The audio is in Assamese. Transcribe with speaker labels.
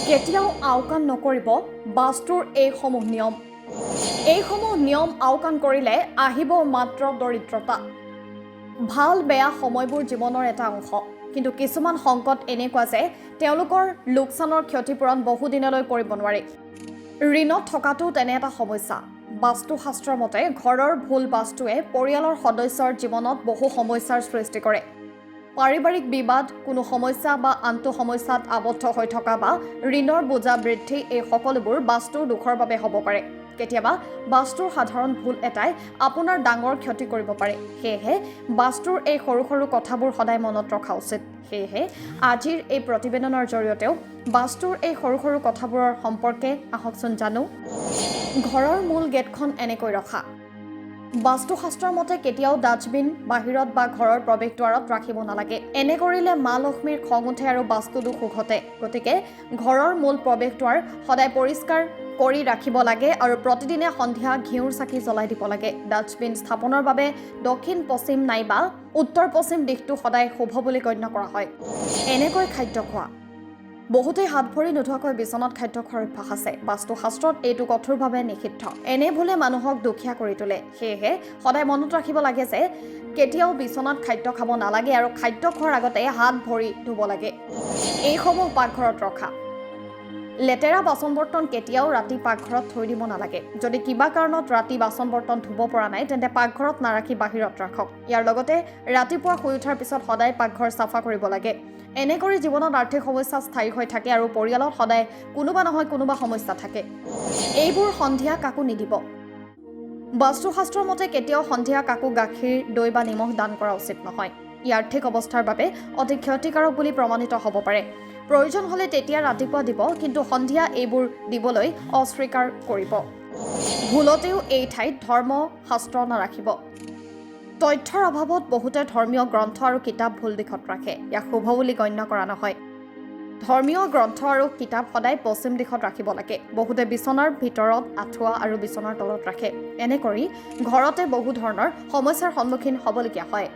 Speaker 1: কেতিয়াও আওকাণ নকৰিব বাস্তুৰ এইসমূহ নিয়ম আওকাণ কৰিলে আহিব মাত্ৰ দৰিদ্ৰতা। ভাল বেয়া সময়বোৰ জীৱনৰ এটা অংশ, কিন্তু কিছুমান সংকট এনেকুৱা যে তেওঁলোকৰ লোকচানৰ ক্ষতিপূৰণ বহুদিনলৈ কৰিব নোৱাৰি। ঋণত থকাটো তেনে এটা সমস্যা। বাস্তুশাস্ত্ৰৰ মতে ঘৰৰ ভুল বাস্তুৱে পৰিয়ালৰ সদস্যৰ জীৱনত বহু সমস্যাৰ সৃষ্টি কৰে। পাৰিবাৰিক বিবাদ, কোনো সমস্যা বা আনটো সমস্যাত আবদ্ধ হৈ থকা বা ঋণৰ বোজা বৃদ্ধি, এই সকলোবোৰ বাস্তুৰ দোষৰ বাবে হ'ব পাৰে। কেতিয়াবা বাস্তুৰ সাধাৰণ ভুল এটাই আপোনাৰ ডাঙৰ ক্ষতি কৰিব পাৰে। সেয়েহে বাস্তুৰ এই সৰু সৰু কথাবোৰ সদায় মনত ৰখা উচিত। সেয়েহে আজিৰ এই প্ৰতিবেদনৰ জৰিয়তেও বাস্তুৰ এই সৰু সৰু কথাবোৰৰ সম্পৰ্কে আহকচোন জানো। ঘৰৰ মূল গেটখন এনেকৈ ৰখা। বাস্তুশাস্ত্ৰৰ মতে কেতিয়াও ডাষ্টবিন বাহিৰত বা ঘৰৰ প্ৰৱেশদ্বাৰত ৰাখিব নালাগে। এনে কৰিলে মা লক্ষ্মীৰ খং উঠে আৰু বাস্তু দোষ উঘটে। গতিকে ঘৰৰ মূল প্ৰৱেশদ্বাৰ সদায় পৰিষ্কাৰ কৰি ৰাখিব লাগে আৰু প্ৰতিদিনে সন্ধিয়া ঘিউৰ চাকি জ্বলাই দিব লাগে। ডাষ্টবিন স্থাপনৰ বাবে দক্ষিণ পশ্চিম নাইবা উত্তৰ পশ্চিম দিশটো সদায় শুভ বুলি গণ্য কৰা হয়। এনেকৈ খাদ্য খোৱা। বহুতেই হাত ভৰি নোধোৱাকৈ বিচনাত খাদ্য খোৱাৰ অভ্যাস আছে। বাস্তুশাস্ত্ৰত এইটো কঠোৰভাৱে নিষিদ্ধ। এনে ভুলে মানুহক দুখীয়া কৰি তোলে। সেয়েহে সদায় মনত ৰাখিব লাগে যে কেতিয়াও বিচনাত খাদ্য খাব নালাগে আৰু খাদ্য খোৱাৰ আগতে হাত ভৰি ধুব লাগে। এইসমূহ পাকঘৰত ৰখা। লেতেৰা বাচন বৰ্তন কেতিয়াও ৰাতি পাকঘৰত থৈ দিব নালাগে। যদি কিবা কাৰণত ৰাতি বাচন বৰ্তন ধুব পৰা নাই, তেন্তে পাকঘৰত নাৰাখি বাহিৰত ৰাখক। ইয়াৰ লগতে ৰাতিপুৱা শুই উঠাৰ পিছত সদায় পাকঘৰ চাফা কৰিব লাগে। এনে কৰি জীৱনত আৰ্থিক সমস্যা স্থায়ী হৈ থাকে আৰু পৰিয়ালত সদায় কোনোবা নহয় কোনোবা সমস্যা থাকে। এইবোৰ সন্ধিয়া কাকো নিদিব। বাস্তুশাস্ত্ৰৰ মতে কেতিয়াও সন্ধিয়া কাকো গাখীৰ, দৈ বা নিমখ দান কৰা উচিত নহয়। ই আৰ্থিক অৱস্থাৰ বাবে অতি ক্ষতিকাৰক বুলি প্ৰমাণিত হ'ব পাৰে। প্ৰয়োজন হ'লে তেতিয়া ৰাতিপুৱা দিব, কিন্তু সন্ধিয়া এইবোৰ দিবলৈ অস্বীকাৰ কৰিব। ভুলতেও এই ঠাইত ধৰ্ম শাস্ত্ৰ নাৰাখিব। তথ্যৰ অভাৱত বহুতে ধৰ্মীয় গ্ৰন্থ আৰু কিতাপ ভুল দিশত ৰাখে। ইয়াক শুভ বুলি গণ্য কৰা নহয়। ধৰ্মীয় গ্ৰন্থ আৰু কিতাপ সদায় পশ্চিম দিশত ৰাখিব লাগে। বহুতে বিচনাৰ ভিতৰত, আঁঠুৱা আৰু বিচনাৰ তলত ৰাখে। এনে কৰি ঘৰতে বহু ধৰণৰ সমস্যাৰ সন্মুখীন হ'বলগীয়া হয়।